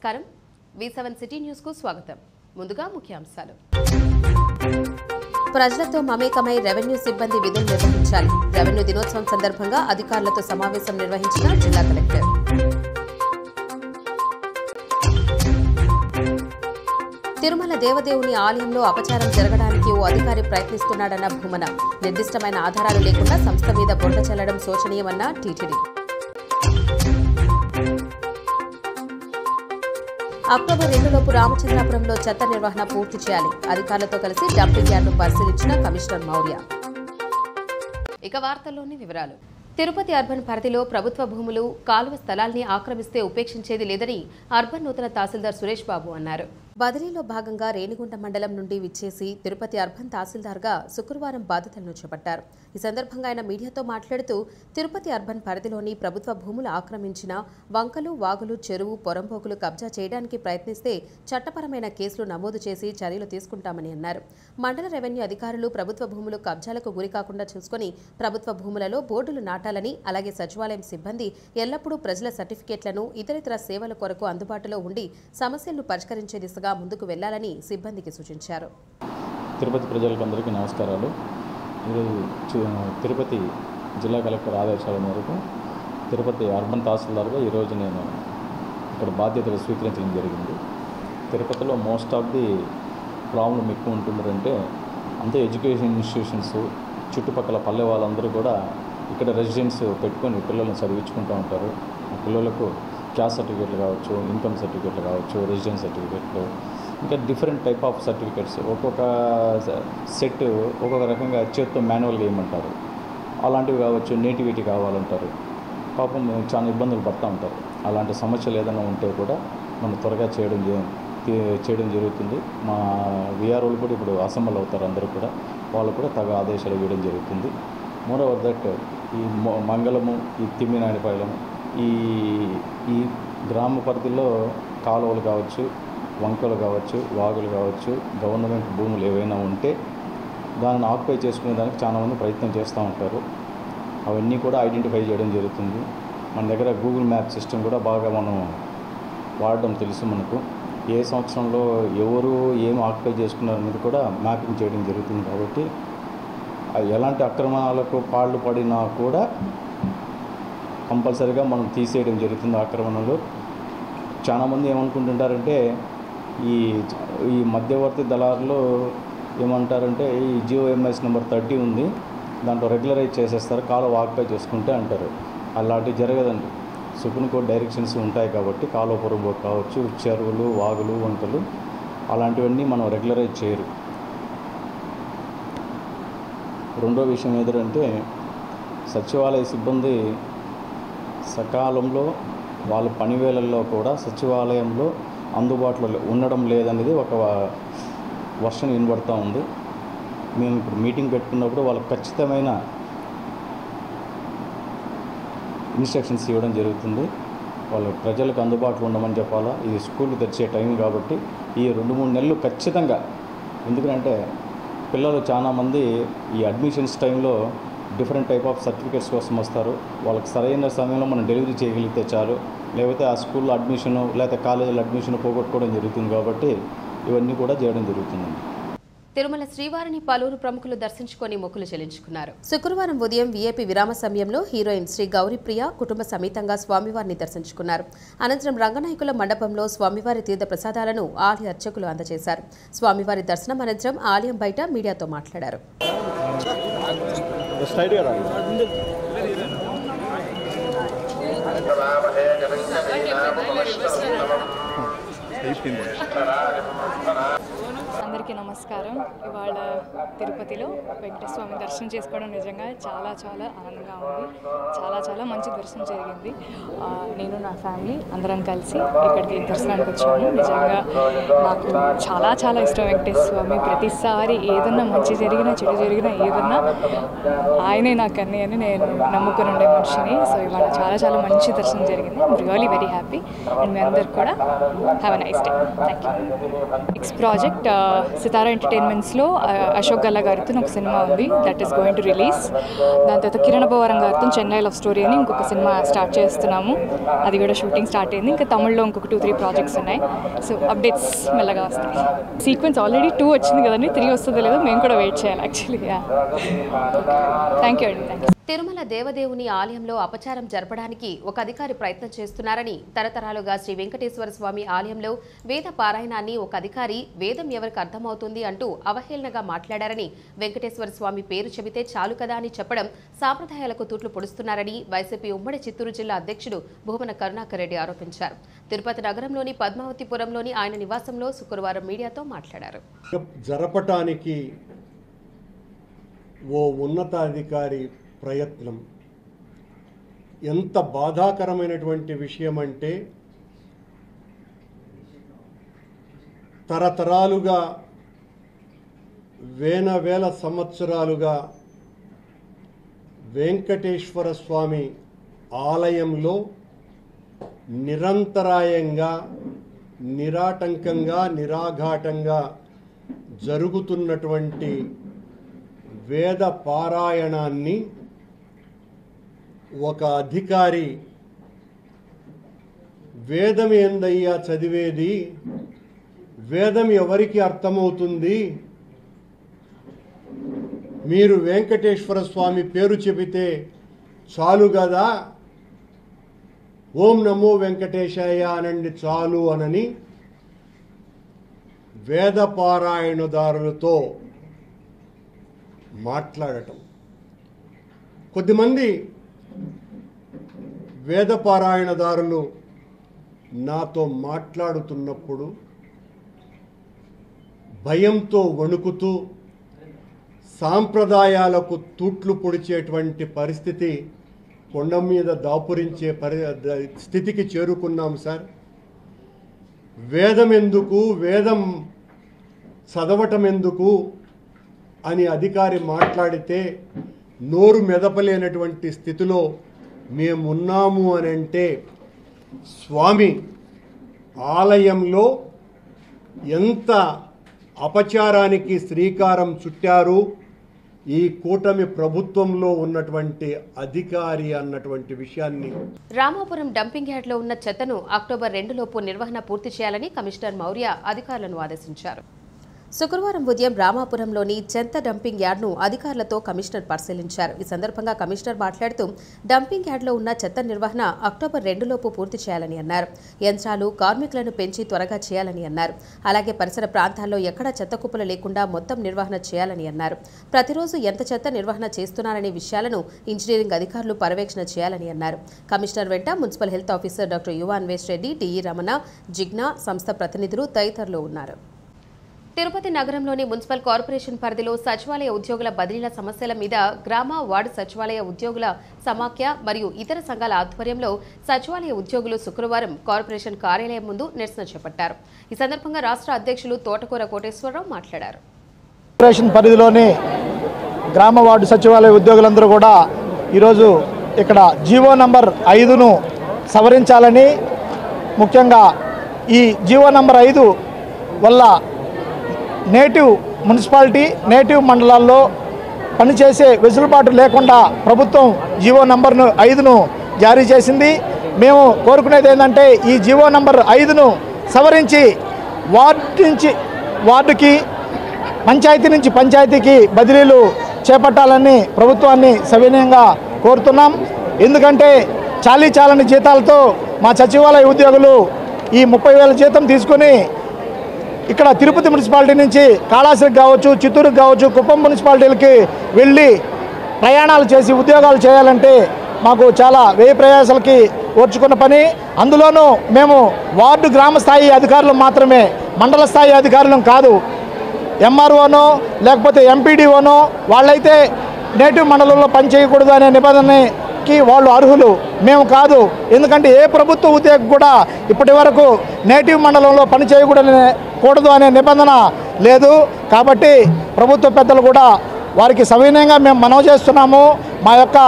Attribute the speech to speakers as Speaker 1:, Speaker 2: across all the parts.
Speaker 1: నమస్కారం. V7 city news కు స్వాగతం. ముందుగా ముఖ్యాంశాలు. ప్రజలతో మమేకమై రెవెన్యూ సిబ్బంది విధులు నిర్వహించాలి. రెవెన్యూ దినోత్సవం సందర్భంగా అధికారులతో సమావేశం నిర్వహించిన జిల్లా కలెక్టర్. తిరుమల దేవదేవుని ఆలయంలో అపచారం జరగడానికి ఓ అధికారి ప్రయత్నిస్తున్నాడన్న భూమన. నిర్దిష్టమైన ఆధారాలు లేకుండా సంస్థ మీద బురద చల్లడం శోచనీయమన్న టీటీడీ. అక్టోబర్ 2లోపు రామచంద్రాపురంలో చెత్త నిర్వహణ పూర్తి చేయాలి. అధికారులతో కలిసి డంపింగ్ యార్డును పరిశీలించిన కమిషనర్ మౌర్య. ఇక వార్తల్లోని వివరాలు. తిరుపతి అర్బన్ పరిధిలో ప్రభుత్వ భూములు, కాలువ స్థలాల్ని ఆక్రమిస్తే ఉపేక్షించేది లేదని అర్బన్ నూతన తహసీల్దార్ సురేష్ బాబు అన్నారు. బదిలీలో భాగంగా రేణిగుంట మండలం నుండి విచ్చేసి తిరుపతి అర్బన్ తహసీల్దార్గా శుక్రవారం బాధ్యతలను చేపట్టారు. ఈ సందర్భంగా ఆయన మీడియాతో మాట్లాడుతూ తిరుపతి అర్బన్ పరిధిలోని ప్రభుత్వ భూములు ఆక్రమించిన వంకలు, వాగులు, చెరువు, పొరంబోకులు కబ్జా చేయడానికి ప్రయత్నిస్తే చట్టపరమైన కేసులు నమోదు చేసి చర్యలు తీసుకుంటామని అన్నారు. మండల రెవెన్యూ అధికారులు ప్రభుత్వ భూములు కబ్జాలకు గురికాకుండా చూసుకుని ప్రభుత్వ భూములలో బోర్డులు నాటాలని, అలాగే సచివాలయం సిబ్బంది ఎల్లప్పుడూ ప్రజల సర్టిఫికేట్లను, ఇతరితర సేవల కొరకు అందుబాటులో ఉండి సమస్యలను పరిష్కరించే దిశగా ముందుకు వెళ్లాలని సిబ్బందికి సూచించారు.
Speaker 2: తిరుపతి ప్రజలందరికీ నమస్కారాలు. ఈరోజు తిరుపతి జిల్లా కలెక్టర్ ఆదేశాల మేరకు తిరుపతి అర్బన్ తహసీల్దార్గా ఈరోజు నేను ఇక్కడ బాధ్యతలు స్వీకరించడం జరిగింది. తిరుపతిలో మోస్ట్ ఆఫ్ ది ప్రాబ్లం ఎక్కువ ఉంటుందంటే అంతే ఎడ్యుకేషన్ ఇన్స్టిట్యూషన్స్, చుట్టుపక్కల పల్లె వాళ్ళందరూ కూడా ఇక్కడ రెసిడెన్స్ పెట్టుకొని పిల్లల్ని చదివించుకుంటూ ఉంటారు. పిల్లలకు క్యాస్ట్ సర్టిఫికేట్లు కావచ్చు, ఇన్కమ్ సర్టిఫికేట్లు కావచ్చు, రెసిడెన్స్ సర్టిఫికేట్లు, ఇంకా డిఫరెంట్ టైప్ ఆఫ్ సర్టిఫికేట్స్ ఒక్కొక్క సెట్ ఒక్కొక్క రకంగా చేత్తో మాన్యువల్గా వేయమంటారు. అలాంటివి కావచ్చు, నేటివిటీ కావాలంటారు. పాపం చాలా ఇబ్బందులు పడుతూ ఉంటారు. అలాంటి సమస్యలు ఏదైనా ఉంటే కూడా మనం త్వరగా చేయడం జరుగుతుంది. మా విఆర్ఓలు కూడా ఇప్పుడు అసెంబ్లీ అవుతారు. అందరూ కూడా వాళ్ళు కూడా తగ ఆదేశాలు ఇవ్వడం జరుగుతుంది. మోరోవర్ దట్ ఈ మంగళము, ఈ తిమ్మినాయనపాలెం, ఈ గ్రామ పరిధిలో కాలువలు కావచ్చు, వంకలు కావచ్చు, వాగులు కావచ్చు, గవర్నమెంట్ భూములు ఏవైనా ఉంటే దానిని ఆక్యుపై చేసుకునే దానికి చాలామంది ప్రయత్నం చేస్తూ ఉంటారు. అవన్నీ కూడా ఐడెంటిఫై చేయడం జరుగుతుంది. మన దగ్గర గూగుల్ మ్యాప్ సిస్టమ్ కూడా బాగా మనం వాడడం తెలుసు. మనకు ఏ సంవత్సరంలో ఎవరు ఏం ఆక్యుపై చేసుకున్నారు అనేది కూడా మ్యాపింగ్ చేయడం జరుగుతుంది. కాబట్టి ఎలాంటి అక్రమణాలకు పాళ్ళు పడినా కూడా కంపల్సరీగా మనం తీసేయడం జరుగుతుంది. ఆక్రమణలు చాలామంది ఏమనుకుంటుంటారంటే ఈ మధ్యవర్తి దళారులు ఏమంటారంటే ఈ GOMS నెంబర్ 30 ఉంది, దాంట్లో రెగ్యులరైజ్ చేసేస్తారు, కాలువ ఆక్యుపై చేసుకుంటే అంటారు. అలాంటివి జరగదండి. సుప్రీంకోర్టు డైరెక్షన్స్ ఉంటాయి కాబట్టి కాలువ పొరంబోకు కావచ్చు, చెరువులు, వాగులు, వంకలు అలాంటివన్నీ మనం రెగ్యులరైజ్ చేయరు. రెండో విషయం ఏదంటే సచివాలయ సిబ్బంది సకాలంలో వాళ్ళ పనివేళల్లో కూడా సచివాలయంలో అందుబాటులో ఉండడం లేదనేది ఒక వర్షన్ వినబడుతూ ఉంది. మేము ఇప్పుడు మీటింగ్ పెట్టుకున్నప్పుడు వాళ్ళకి ఖచ్చితమైన ఇన్స్ట్రక్షన్స్ ఇవ్వడం జరుగుతుంది. వాళ్ళు ప్రజలకు అందుబాటులో ఉండమని చెప్పాలా. ఇది స్కూల్ తెరిచే టైం కాబట్టి ఈ 2-3 నెలలు ఖచ్చితంగా, ఎందుకంటే పిల్లలు చాలామంది ఈ అడ్మిషన్స్ టైంలో డిఫరెంట్ టైప్ ఆఫ్ సర్టిఫికేట్స్ కోసం వస్తారు. వాళ్ళకి సరైన సమయంలో మనం డెలివరీ చేయగలిగితే చాలు. లేకపోతే ఆ స్కూల్లో అడ్మిషను లేకపోతే కాలేజీలో అడ్మిషన్ పోగొట్టుకోవడం జరుగుతుంది. కాబట్టి ఇవన్నీ కూడా చేయడం జరుగుతుందండి.
Speaker 1: తిరుమల శ్రీవారిని పలువురు ప్రముఖులు దర్శించుకొని మొక్కులు చెల్లించుకున్నారు. శుక్రవారం ఉదయం VIP విరామ సమయంలో హీరోయిన్ శ్రీ గౌరీప్రియ కుటుంబ సమేతంగా స్వామివారిని దర్శించుకున్నారు. అనంతరం రంగనాయకుల మండపంలో స్వామివారి తీర్థ ప్రసాదాలను ఆలయ అర్చకులు అందజేశారు. స్వామివారి దర్శనం అనంతరం ఆలయం బయట మీడియాతో మాట్లాడారు.
Speaker 3: అందరికీ నమస్కారం. ఇవాళ తిరుపతిలో వెంకటేశ్వర స్వామి దర్శనం చేసుకోవడం నిజంగా చాలా చాలా ఆనందంగా ఉంది. చాలా మంచి దర్శనం జరిగింది. నేను నా ఫ్యామిలీ అందరం కలిసి ఇక్కడికి దర్శనానికి వచ్చాము. నిజంగా నాకు చాలా ఇష్టం వెంకటేశ్వర స్వామి. ప్రతిసారి ఏదన్నా మంచి జరిగినా చెడు జరిగినా ఏదన్నా ఆయనే నాకు అన్నీ అని నేను నమ్ముకుని ఉండే మనిషిని. సో ఇవాళ చాలా మంచి దర్శనం జరిగింది. I'm really very happy. And మీ అందరికి కూడా have a nice day. Thank you. Next project Sitara ఎంటర్టైన్మెంట్స్లో అశోక్ గల్లా గారితో ఒక సినిమా ఉంది, that is going to release. దాని తర్వాత కిరణ్ భవరం గారితో చెన్నై లవ్ స్టోరీ అని ఇంకొక సినిమా స్టార్ట్ చేస్తున్నాము, అది కూడా షూటింగ్ స్టార్ట్ అయింది. ఇంకా తమిళ్లో ఇంకొక 2-3 ప్రాజెక్ట్స్ ఉన్నాయి. సో అప్డేట్స్ మెల్లగా వస్తాయి. సీక్వెన్స్ ఆల్రెడీ 2 వచ్చింది కదండి, 3 వస్తుందో లేదో మేము కూడా వెయిట్ చేయాలి యాక్చువల్లీ. థ్యాంక్ యూ అండి. Thank you.
Speaker 1: తిరుమల దేవదేవుని ఆలయంలో అపచారం జరపడానికి ఒక అధికారి ప్రయత్నం చేస్తున్నారని, తరతరాలుగా శ్రీ వెంకటేశ్వర స్వామి ఆలయంలో వేద పారాయణాన్ని ఒక అధికారి వేదం ఎవరికి అర్థమవుతుంది అంటూ అవహేళనగా మాట్లాడారని, వెంకటేశ్వర స్వామి పేరు చెబితే చాలు కదా అని చెప్పడం సాంప్రదాయాలకు తూట్లు పొడుస్తున్నారని వైసీపీ ఉమ్మడి చిత్తూరు జిల్లా అధ్యక్షుడు భూమన కరుణాకర్ రెడ్డి ఆరోపించారు. తిరుపతి నగరంలోని పద్మావతిపురంలోని ఆయన నివాసంలో శుక్రవారం మీడియాతో మాట్లాడారు.
Speaker 4: జరపటానికి ఓ ఉన్నతాధికారి ప్రయత్నం ఎంత బాధాకరమైనటువంటి విషయం అంటే, తరతరాలుగా వేల సంవత్సరాలుగా వెంకటేశ్వర స్వామి ఆలయంలో నిరంతరాయంగా నిరాటంకంగా నిరాఘాటంగా జరుగుతున్నటువంటి వేద పారాయణాన్ని ఒక అధికారి వేదం ఏందయ్యా చదివేది, వేదం ఎవరికి అర్థమవుతుంది, మీరు వెంకటేశ్వర స్వామి పేరు చెబితే చాలు కదా, ఓం నమో వెంకటేశాయ అనండి చాలు అనని వేద పారాయణదారులతో మాట్లాడటం. కొద్దిమంది వేద పారాయణదారులు నాతో మాట్లాడుతున్నప్పుడు భయంతో వణుకుతూ సాంప్రదాయాలకు తూట్లు పొడిచేటువంటి పరిస్థితి, కొండ మీద దాపురించే స్థితికి చేరుకున్నాం సార్. వేదం ఎందుకు, వేదం చదవటం ఎందుకు అని అధికారి మాట్లాడితే నోరు మెదపలేనటువంటి స్థితిలో మేమున్నాము అని అంటే, స్వామి ఆలయంలో ఎంత అపచారానికి శ్రీకారం చుట్టారు ఈ కూటమి ప్రభుత్వంలో ఉన్నటువంటి అధికారి అన్నటువంటి విషయాన్ని.
Speaker 1: రామాపురం డంపింగ్ యార్డ్లో ఉన్న చెత్తను అక్టోబర్ 2 లోపు నిర్వహణ పూర్తి చేయాలని కమిషనర్ మౌర్య అధికారులను ఆదేశించారు. శుక్రవారం ఉదయం రామాపురంలోని చెత్త డంపింగ్ యార్డ్ను అధికారులతో కమిషనర్ పరిశీలించారు. ఈ సందర్భంగా కమిషనర్ మాట్లాడుతూ డంపింగ్ యార్డ్లో ఉన్న చెత్త నిర్వహణ అక్టోబర్ 2 లోపు పూర్తి చేయాలని అన్నారు. యంత్రాలు, కార్మికులను పెంచి త్వరగా చేయాలని అన్నారు. అలాగే పరిసర ప్రాంతాల్లో ఎక్కడా చెత్త కుప్పలు లేకుండా మొత్తం నిర్వహణ చేయాలని అన్నారు. ప్రతిరోజు ఎంత చెత్త నిర్వహణ చేస్తున్నారనే విషయాలను ఇంజనీరింగ్ అధికారులు పర్యవేక్షణ చేయాలని అన్నారు. కమిషనర్ వెంట మున్సిపల్ హెల్త్ ఆఫీసర్ డాక్టర్ యువ అన్వేష్ రెడ్డి, టీఈ రమణ, జిగ్నా, సంస్థ ప్రతినిధులు తదితరులు ఉన్నారు. తిరుపతి నగరంలోని మున్సిపల్ కార్పొరేషన్ పరిధిలో సచివాలయ ఉద్యోగుల బదిలీల సమస్యల మీద గ్రామ, వార్డు సచివాలయ ఉద్యోగుల సమాఖ్య మరియు ఇతర సంఘాల ఆధ్వర్యంలో సచివాలయ ఉద్యోగులు శుక్రవారం కార్పొరేషన్ కార్యాలయం ముందు నిరసన చేపట్టారు. ఈ సందర్భంగా రాష్ట్ర అధ్యక్షులు తోటకూర కోటేశ్వరరావు మాట్లాడారు.
Speaker 5: కార్పొరేషన్ పరిధిలోని గ్రామ, వార్డు సచివాలయ ఉద్యోగులందరూ కూడా ఈరోజు ఇక్కడ జీవో నంబర్ 5ను సవరించాలని, ముఖ్యంగా ఈ జీవో నంబర్ 5 వల్ల నేటివ్ మున్సిపాలిటీ, నేటివ్ మండలాల్లో పనిచేసే వెసులుబాటు లేకుండా ప్రభుత్వం జీవో నంబర్ 5ను జారీ చేసింది. మేము కోరుకునేది ఏంటంటే, ఈ జీవో నంబర్ 5ను సవరించి వార్డు నుంచి వార్డుకి, పంచాయతీ నుంచి పంచాయతీకి బదిలీలు చేపట్టాలని ప్రభుత్వాన్ని సవినయంగా కోరుతున్నాం. ఎందుకంటే చాలని జీతాలతో మా సచివాలయ ఉద్యోగులు ఈ 30,000 జీతం తీసుకొని ఇక్కడ తిరుపతి మున్సిపాలిటీ నుంచి కాళాశ్రికి కావచ్చు, చిత్తూరుకి కావచ్చు, కుప్పం మున్సిపాలిటీలకి వెళ్ళి ప్రయాణాలు చేసి ఉద్యోగాలు చేయాలంటే మాకు చాలా వ్యయ ప్రయాసాలకి ఓర్చుకున్న పని. అందులోనూ మేము వార్డు గ్రామ స్థాయి అధికారులు మాత్రమే, మండల స్థాయి అధికారులం కాదు. ఎంఆర్ఓనో లేకపోతే ఎంపీడీఓనో వాళ్ళైతే నేటివ్ మండలంలో పనిచేయకూడదు అనే నిబంధనకి వాళ్ళు అర్హులు, మేము కాదు. ఎందుకంటే ఏ ప్రభుత్వ ఉద్యోగి కూడా ఇప్పటి వరకు నేటివ్ మండలంలో పని చేయకూడదు అనే నిబంధన లేదు. కాబట్టి ప్రభుత్వ పెద్దలు కూడా వారికి సవినయంగా మేము మనవి చేస్తున్నాము. మా యొక్క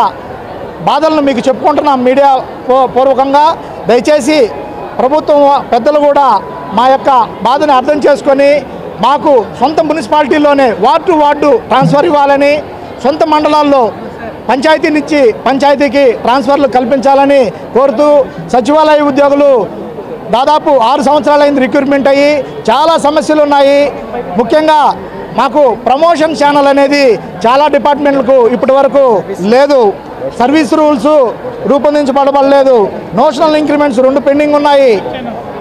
Speaker 5: బాధలను మీకు చెప్పుకుంటున్నాం మీడియా పూర్వకంగా. దయచేసి ప్రభుత్వం పెద్దలు కూడా మా యొక్క బాధను అర్థం చేసుకొని మాకు సొంత మున్సిపాలిటీలోనే వార్డు వార్డు ట్రాన్స్ఫర్ ఇవ్వాలని, సొంత మండలాల్లో పంచాయతీ నుంచి పంచాయతీకి ట్రాన్స్ఫర్లు కల్పించాలని కోరుతూ సచివాలయ ఉద్యోగులు దాదాపు 6 సంవత్సరాలైంది రిక్రూట్మెంట్ అయ్యి చాలా సమస్యలు ఉన్నాయి. ముఖ్యంగా మాకు ప్రమోషన్ ఛానల్ అనేది చాలా డిపార్ట్మెంట్లకు ఇప్పటి వరకు లేదు. సర్వీస్ రూల్స్ రూపొందించబడలేదు. నోషనల్ ఇంక్రిమెంట్స్ 2 పెండింగ్ ఉన్నాయి.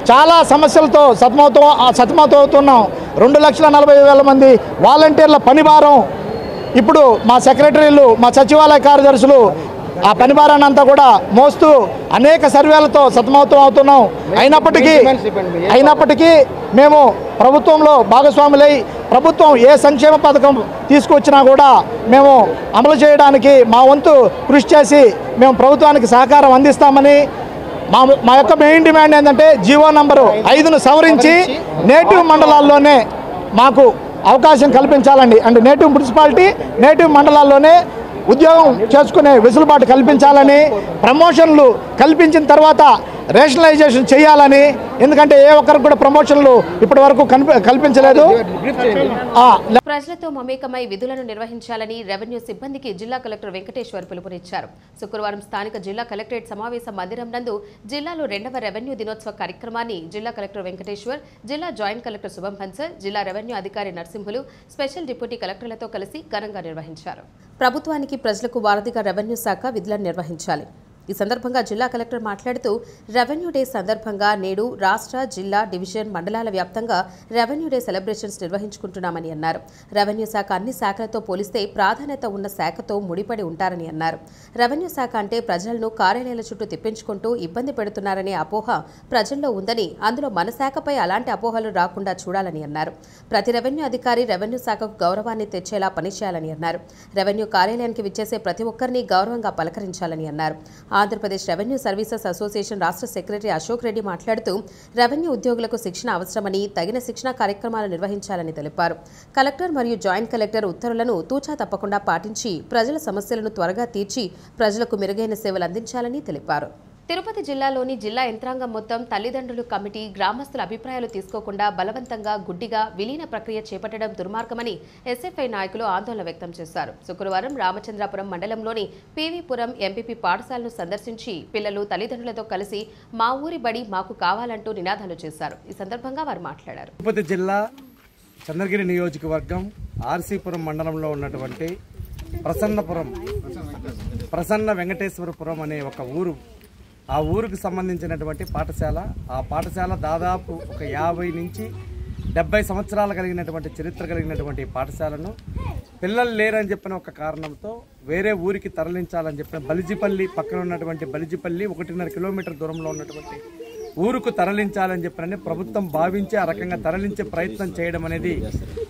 Speaker 5: చాలా సమస్యలతో సతమతమవుతున్నాం. 2,40,000 మంది వాలంటీర్ల పని భారం ఇప్పుడు మా సెక్రటరీలు, మా సచివాలయ కార్యదర్శులు ఆ పని భారాన్ని అంతా కూడా మోస్తూ అనేక సర్వేలతో సతమతమవుతున్నాం. అయినప్పటికీ మేము ప్రభుత్వంలో భాగస్వాములై ప్రభుత్వం ఏ సంక్షేమ పథకం తీసుకొచ్చినా కూడా మేము అమలు చేయడానికి మా వంతు కృషి చేసి మేము ప్రభుత్వానికి సహకారం అందిస్తామని, మా యొక్క మెయిన్ డిమాండ్ ఏంటంటే జీవో నంబరు 5ను సవరించి నేటివ్ మండలాల్లోనే మాకు అవకాశం కల్పించాలండి. అంటే నేటివ్ మున్సిపాలిటీ, నేటివ్ మండలాల్లోనే ఉద్యోగం చేసుకునే వెసులుబాటు కల్పించాలని, ప్రమోషన్లు కల్పించిన తర్వాత రేషనలైజేషన్ చేయాలని. ఎందుకంటే ఏ ఒక్కరికి కూడా ప్రమోషన్లు ఇప్పటి వరకు కల్పించలేదు.
Speaker 1: ప్రజలతో మమేకమై విధులను నిర్వహించాలని రెవెన్యూ సిబ్బందికి జిల్లా కలెక్టర్ వెంకటేశ్వర్ పిలుపునిచ్చారు. శుక్రవారం స్థానిక జిల్లా కలెక్టరేట్ సమావేశ మందిరం నందు జిల్లాలో 2వ రెవెన్యూ దినోత్సవ కార్యక్రమాన్ని జిల్లా కలెక్టర్ వెంకటేశ్వర్, జిల్లా జాయింట్ కలెక్టర్ శుభం హన్సర్, జిల్లా రెవెన్యూ అధికారి నరసింహులు, స్పెషల్ డిప్యూటీ కలెక్టర్లతో కలిసి ఘనంగా నిర్వహించారు. ప్రభుత్వానికి ప్రజలకు వారధిగా రెవెన్యూ శాఖ విధులను నిర్వహించాలి. ఈ సందర్భంగా జిల్లా కలెక్టర్ మాట్లాడుతూ రెవెన్యూ డే సందర్భంగా నేడు రాష్ట్ర, జిల్లా, డివిజన్, మండలాల వ్యాప్తంగా రెవెన్యూ డే సెలబ్రేషన్స్ నిర్వహించుకుంటున్నామని అన్నారు. రెవెన్యూ శాఖ అన్ని శాఖలతో పోలిస్తే ప్రాధాన్యత ఉన్న శాఖతో ముడిపడి ఉంటారని అన్నారు. రెవెన్యూ శాఖ అంటే ప్రజలను కార్యాలయాల చుట్టూ తిప్పించుకుంటూ ఇబ్బంది పెడుతున్నారనే అపోహ ప్రజల్లో ఉందని, అందులో మన శాఖపై అలాంటి అపోహలు రాకుండా చూడాలని అన్నారు. ప్రతి రెవెన్యూ అధికారి రెవెన్యూ శాఖకు గౌరవాన్ని తెచ్చేలా పనిచేయాలని అన్నారు. రెవెన్యూ కార్యాలయానికి విచ్చేసే ప్రతి ఒక్కరిని గౌరవంగా పలకరించాలని అన్నారు. ఆంధ్రప్రదేశ్ రెవెన్యూ సర్వీసెస్ అసోసియేషన్ రాష్ట్ర సెక్రటరీ అశోక్ రెడ్డి మాట్లాడుతూ రెవెన్యూ ఉద్యోగులకు శిక్షణ అవసరమని, తగిన శిక్షణ కార్యక్రమాలు నిర్వహించాలని తెలిపారు. కలెక్టర్ మరియు జాయింట్ కలెక్టర్ ఉత్తర్వులను తూచా తప్పకుండా పాటించి ప్రజల సమస్యలను త్వరగా తీర్చి ప్రజలకు మెరుగైన సేవలు అందించాలని తెలిపారు. తిరుపతి జిల్లాలోని జిల్లా యంత్రాంగం మొత్తం తల్లిదండ్రులు కమిటీ, గ్రామస్తుల అభిప్రాయాలు తీసుకోకుండా బలవంతంగా గుడ్డిగా విలీన ప్రక్రియ చేపట్టడం దుర్మార్గమని ఎస్ఎఫ్ఐ నాయకులు ఆందోళన వ్యక్తం చేశారు. శుక్రవారం రామచంద్రాపురం మండలంలోని పీవీపురం ఎంపీపీ పాఠశాలను సందర్శించి పిల్లలు తల్లిదండ్రులతో కలిసి మా ఊరి బడి మాకు కావాలంటూ నినాదాలు చేశారు. ఈ సందర్భంగా వారు మాట్లాడారు.
Speaker 6: తిరుపతి జిల్లా చంద్రగిరి నియోజకవర్గం ఆర్సీపురం మండలంలో ఉన్నటువంటి ప్రసన్న వెంకటేశ్వరపురం అనే ఒక ఊరు, ఆ ఊరికి సంబంధించినటువంటి పాఠశాల. ఆ పాఠశాల దాదాపు ఒక 50 నుంచి 70 సంవత్సరాలు కలిగినటువంటి చరిత్ర కలిగినటువంటి పాఠశాలను పిల్లలు లేరని చెప్పిన ఒక కారణంతో వేరే ఊరికి తరలించాలని చెప్పిన బలిజిపల్లి పక్కన ఉన్నటువంటి బలిజిపల్లి 1.5 కిలోమీటర్ దూరంలో ఉన్నటువంటి ఊరుకు తరలించాలని చెప్పినని ప్రభుత్వం భావించి ఆ రకంగా తరలించే ప్రయత్నం చేయడం అనేది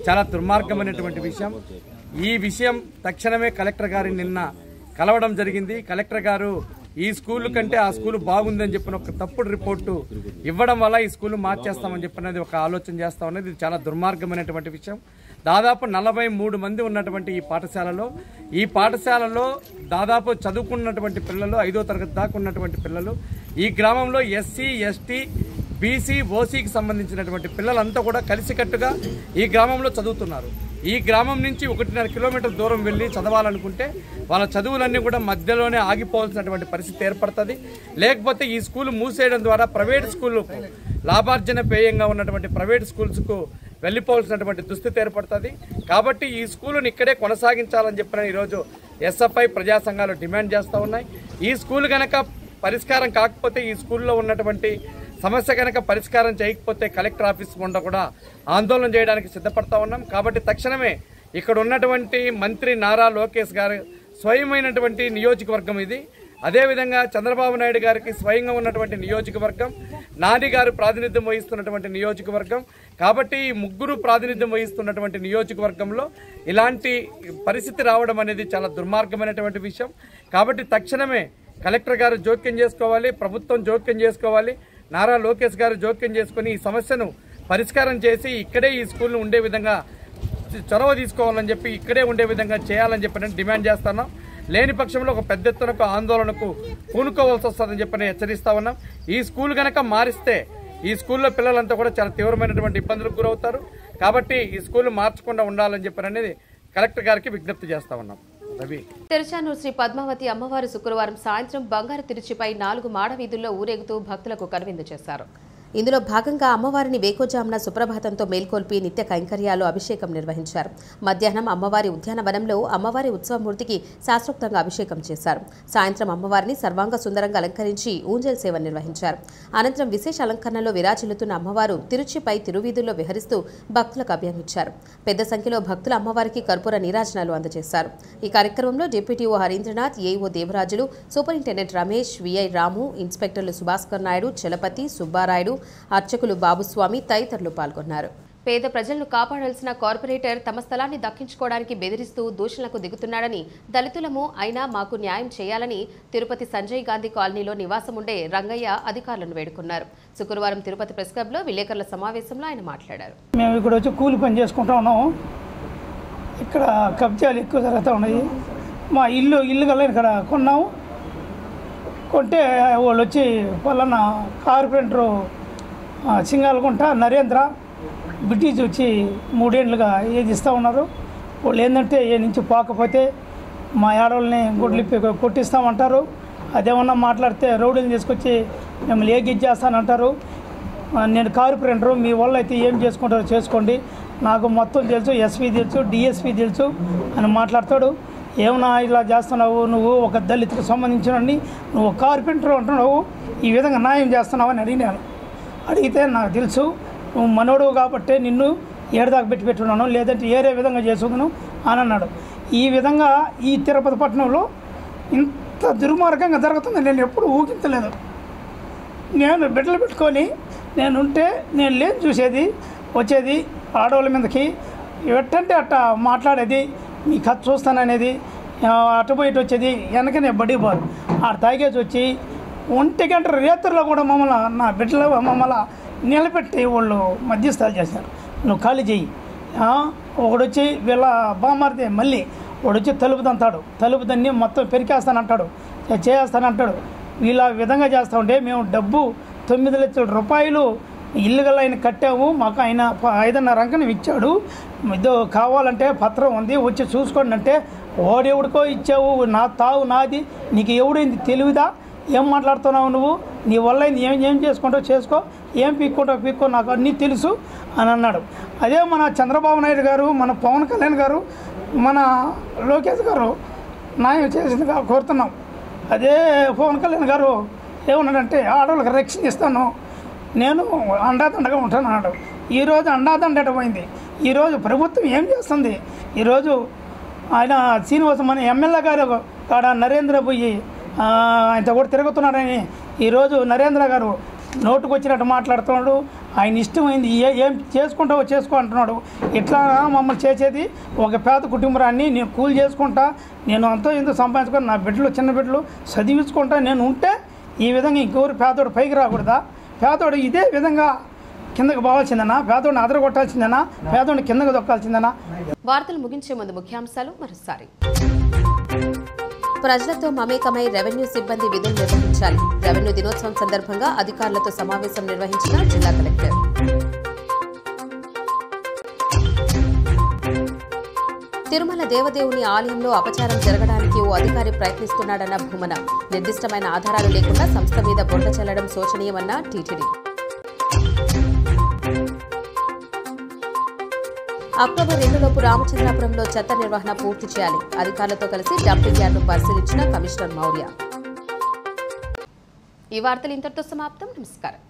Speaker 6: చాలా దుర్మార్గమైనటువంటి విషయం. ఈ విషయం తక్షణమే కలెక్టర్ గారిని నిన్న కలవడం జరిగింది. కలెక్టర్ గారు ఈ స్కూల్ కంటే ఆ స్కూల్ బాగుందని చెప్పిన ఒక తప్పుడు రిపోర్టు ఇవ్వడం వల్ల ఈ స్కూల్ మార్చేస్తామని చెప్పినది ఒక ఆలోచన చేస్తా ఉన్నది. ఇది చాలా దుర్మార్గమైనటువంటి విషయం. దాదాపు 43 మంది ఉన్నటువంటి ఈ పాఠశాలలో దాదాపు చదువుకున్నటువంటి పిల్లలు 5వ తరగతి దాకా ఉన్నటువంటి పిల్లలు, ఈ గ్రామంలో ఎస్సీ, ఎస్టీ, బీసీ, ఓసీకి సంబంధించినటువంటి పిల్లలంతా కూడా కలిసికట్టుగా ఈ గ్రామంలో చదువుతున్నారు. ఈ గ్రామం నుంచి 1.5 కిలోమీటర్ దూరం వెళ్ళి చదవాలనుకుంటే వాళ్ళ చదువులన్నీ కూడా మధ్యలోనే ఆగిపోవాల్సినటువంటి పరిస్థితి ఏర్పడుతుంది. లేకపోతే ఈ స్కూల్ మూసేయడం ద్వారా ప్రైవేట్ స్కూళ్ళు, లాభార్జన పేయంగా ఉన్నటువంటి ప్రైవేట్ స్కూల్స్కు వెళ్ళిపోవాల్సినటువంటి దుస్థితి ఏర్పడుతుంది. కాబట్టి ఈ స్కూలుని ఇక్కడే కొనసాగించాలని చెప్పిన ఈరోజు ఎస్ఎఫ్ఐ ప్రజా సంఘాలు డిమాండ్ చేస్తూ ఉన్నాయి. ఈ స్కూల్ కనుక పరిష్కారం కాకపోతే, ఈ స్కూల్లో ఉన్నటువంటి సమస్య కనుక పరిష్కారం చేయకపోతే కలెక్టర్ ఆఫీస్ గుండా కూడా ఆందోళన చేయడానికి సిద్ధపడతా ఉన్నాం. కాబట్టి తక్షణమే ఇక్కడ ఉన్నటువంటి మంత్రి నారా లోకేష్ గారు స్వయమైనటువంటి నియోజకవర్గం ఇది. అదేవిధంగా చంద్రబాబు నాయుడు గారికి స్వయంగా ఉన్నటువంటి నియోజకవర్గం, నాని గారు ప్రాతినిధ్యం వహిస్తున్నటువంటి నియోజకవర్గం. కాబట్టి ఈ ముగ్గురు ప్రాతినిధ్యం వహిస్తున్నటువంటి నియోజకవర్గంలో ఇలాంటి పరిస్థితి రావడం అనేది చాలా దుర్మార్గమైనటువంటి విషయం. కాబట్టి తక్షణమే కలెక్టర్ గారు జోక్యం చేసుకోవాలి, ప్రభుత్వం జోక్యం చేసుకోవాలి, నారా లోకేష్ గారు జోక్యం చేసుకుని ఈ సమస్యను పరిష్కారం చేసి ఇక్కడే ఈ స్కూల్ను ఉండే విధంగా చొరవ తీసుకోవాలని చెప్పి, ఇక్కడే ఉండే విధంగా చేయాలని చెప్పి డిమాండ్ చేస్తున్నాం. లేని పక్షంలో ఒక పెద్ద ఎత్తున ఆందోళనకు పూనుకోవాల్సి వస్తుందని చెప్పి హెచ్చరిస్తా ఉన్నాం. ఈ స్కూల్ కనుక మారిస్తే ఈ స్కూల్లో పిల్లలంతా కూడా చాలా తీవ్రమైనటువంటి ఇబ్బందులకు గురవుతారు. కాబట్టి ఈ స్కూల్ మార్చకుండా ఉండాలని చెప్పి కలెక్టర్ గారికి విజ్ఞప్తి చేస్తా ఉన్నాం.
Speaker 1: తిరుచానూరు శ్రీ పద్మావతి అమ్మవారు శుక్రవారం సాయంత్రం బంగారు తిరుచిపై 4 మాడ వీధుల్లో ఊరేగుతూ భక్తులకు కనువిందు చేశారు. ఇందులో భాగంగా అమ్మవారిని వేకోజామున సుప్రభాతంతో మేల్కొల్పి నిత్య కైంకర్యాలు అభిషేకం నిర్వహించారు. మధ్యాహ్నం అమ్మవారి ఉద్యానవనంలో అమ్మవారి ఉత్సవమూర్తికి శాస్త్రోక్తంగా అభిషేకం చేశారు. సాయంత్రం అమ్మవారిని సర్వాంగ సుందరంగా అలంకరించి ఊంజల్ సేవ నిర్వహించారు. అనంతరం విశేష అలంకరణలో విరాజిల్లుతున్న అమ్మవారు తిరుచిపై తిరువీధుల్లో విహరిస్తూ భక్తులకు అభ్యర్థించారు. పెద్ద సంఖ్యలో భక్తులు అమ్మవారికి కర్పూర నీరాజనాలు అందజేశారు. ఈ కార్యక్రమంలో deputy EO Harindranath, AEO Devarajulu, superintendent Ramesh, VI Ramu, ఇన్స్పెక్టర్లు సుభాస్కర్ నాయుడు, చలపతి, సుబ్బారాయుడు, అర్చకులు బాబుస్వామి తదితరులు పాల్గొన్నారు. పేద ప్రజలను కాపాడాల్సిన కార్పొరేటర్ తమ స్థలాన్ని దక్కించుకోవడానికి బెదిరిస్తూ దూషణలకు దిగుతున్నాడని, దళితులము అయినా మాకు న్యాయం చేయాలని తిరుపతి సంజయ్ గాంధీ కాలనీలో నివాసం ఉండే రంగయ్య అధికారులను వేడుకున్నారు. శుక్రవారం తిరుపతి ప్రెస్ క్లబ్లో విలేకరుల సమావేశంలో ఆయన మాట్లాడారు.
Speaker 7: మేము ఇక్కడ వచ్చి కూలి పని చేసుకుంటా ఉన్నాము. ఇక్కడ కబ్జాలు ఎక్కువ జరుగుతూ ఉన్నాయి. మా ఇల్లు కల్లా ఇక్కడ కొన్నాము. కొంటే వాళ్ళు వచ్చి పలానా కార్పొరేటరు సింగాలగుంట నరేంద్ర బ్రిటిష్ వచ్చి 3 ఏళ్ళుగా ఏది ఇస్తూ ఉన్నారు. వాళ్ళు ఏంటంటే ఏ నుంచి పోకపోతే మా ఆడవాళ్ళని గుడ్లిప్పి కొట్టిస్తామంటారు. అదేమన్నా మాట్లాడితే రౌడీని తీసుకొచ్చి మిమ్మల్ని ఏగిచ్చేస్తానంటారు. నేను కార్పొరేటరు, మీ వాళ్ళు అయితే ఏం చేసుకుంటారో చేసుకోండి, నాకు మొత్తం తెలుసు, ఎస్పీ తెలుసు, డిఎస్పీ తెలుసు అని మాట్లాడతాడు. ఏమన్నా ఇలా చేస్తున్నావు, నువ్వు ఒక దళితుకు సంబంధించినని నువ్వు కార్పెంటర్ అంటున్నావు, ఈ విధంగా న్యాయం చేస్తున్నావు అని అడిగినాను. అడిగితే నాకు తెలుసు నువ్వు మనోడు కాబట్టి నిన్ను ఏడదాకా పెట్టున్నాను, లేదంటే ఏరే విధంగా చేసుకును అని అన్నాడు. ఈ విధంగా ఈ తిరుపతి పట్టణంలో ఇంత దుర్మార్గంగా జరుగుతుంది నేను ఎప్పుడు ఊహించలేదు. నేను బిడ్డలు పెట్టుకొని నేనుంటే నేను లేదు చూసేది, వచ్చేది ఆడవాళ్ళ మీదకి ఎట్టంటే అట్ట మాట్లాడేది, మీ కథ చూస్తాననేది, అటు బయట వచ్చేది, వెనకనే బడి బాల్ ఆ తాగేసి వచ్చి 1 గంట రేతుల్లో కూడా మమ్మల్ని నా బిడ్డలు మమ్మల్ని నిలబెట్టి వాళ్ళు మధ్యస్థాలు చేశారు. నువ్వు ఖాళీ చెయ్యి. ఒకడొచ్చి వీళ్ళ బామారితే మళ్ళీ వాడొచ్చి తలుపు తంతాడు, తలుపు తన్ని మొత్తం పెరికేస్తానంటాడు, చేస్తానంటాడు. వీళ్ళ విధంగా చేస్తూ ఉంటే మేము డబ్బు 9 లక్షల రూపాయలు ఇల్లుగల్లా ఆయన కట్టాము, మాకు ఆయన 5.5 అంకణం ఇచ్చాడు, ఇదో కావాలంటే పత్రం ఉంది వచ్చి చూసుకోండి అంటే ఓడెవడికో ఇచ్చావు, నా తావు నాది, నీకు ఎవడైంది తెలివిదా, ఏం మాట్లాడుతున్నావు నువ్వు, నీ వల్ల ఏం చేసుకుంటావు చేసుకో, ఏం పీక్కుంటావు పీక్కో, నాకు అన్నీ తెలుసు అని అన్నాడు. అదే మన చంద్రబాబు నాయుడు గారు, మన పవన్ కళ్యాణ్ గారు, మన లోకేష్ గారు న్యాయం చేసిందిగా కోరుతున్నాం. అదే పవన్ కళ్యాణ్ గారు ఏమన్నాడంటే ఆడవాళ్ళకి రక్షణ ఇస్తాను, నేను అండాదండగా ఉంటాను అన్నాడు. ఈరోజు అండాదండ పోయింది. ఈరోజు ప్రభుత్వం ఏం చేస్తుంది? ఈరోజు ఆయన శ్రీనివాసం మన ఎమ్మెల్యే గారు కాడ నరేంద్ర పోయి ఆయనతో కూడా తిరుగుతున్నాడని ఈరోజు నరేంద్ర గారు నోటుకు వచ్చినట్టు మాట్లాడుతున్నాడు. ఆయన ఇష్టమైంది ఏం చేసుకుంటావో చేసుకో అంటున్నాడు. ఇట్లా మమ్మల్ని చేసేది ఒక పేద కుటుంబాన్ని నేను కూలి చేసుకుంటా, నేను అంతో ఇంతో సంపాదించుకొని నా బిడ్డలు చిన్న బిడ్డలు చదివించుకుంటా నేను ఉంటే ఈ విధంగా ఇంకెవరు పేదోడు పైకి రాకూడదా? పేదోడు ఇదే విధంగా కిందకు పోవాల్సిందనా? పేదోడిని అదరగొట్టాల్సిందనా? పేదోడిని కిందకు దొక్కాల్సిందనా?
Speaker 1: వార్తలు ముగించే ముందు ముఖ్యాంశాలు మరోసారి. ప్రజలతో మమేకమై రెవెన్యూ సిబ్బంది విధులు నిర్వహించాలి. రెవెన్యూ దినోత్సవం సందర్భంగా అధికారులతో సమావేశం నిర్వహించిన జిల్లా కలెక్టర్. తిరుమల దేవదేవుని ఆలయంలో అపచారం జరగడానికి ఓ అధికారి ప్రయత్నిస్తున్నాడన్న భూమన. నిర్దిష్టమైన ఆధారాలు లేకుండా సంస్థ మీద బురద చల్లడం శోచనీయమన్న టీటీడీ. అక్టోబర్ 2లోపు రామచంద్రాపురంలో చెత్త నిర్వహణ పూర్తి చేయాలి. అధికారులతో కలిసి డంపింగ్ యార్డ్ను పరిశీలించిన కమిషనర్ మౌర్య. ఈ వార్తలు ఇంతటితో సమాప్తం. నమస్కారం.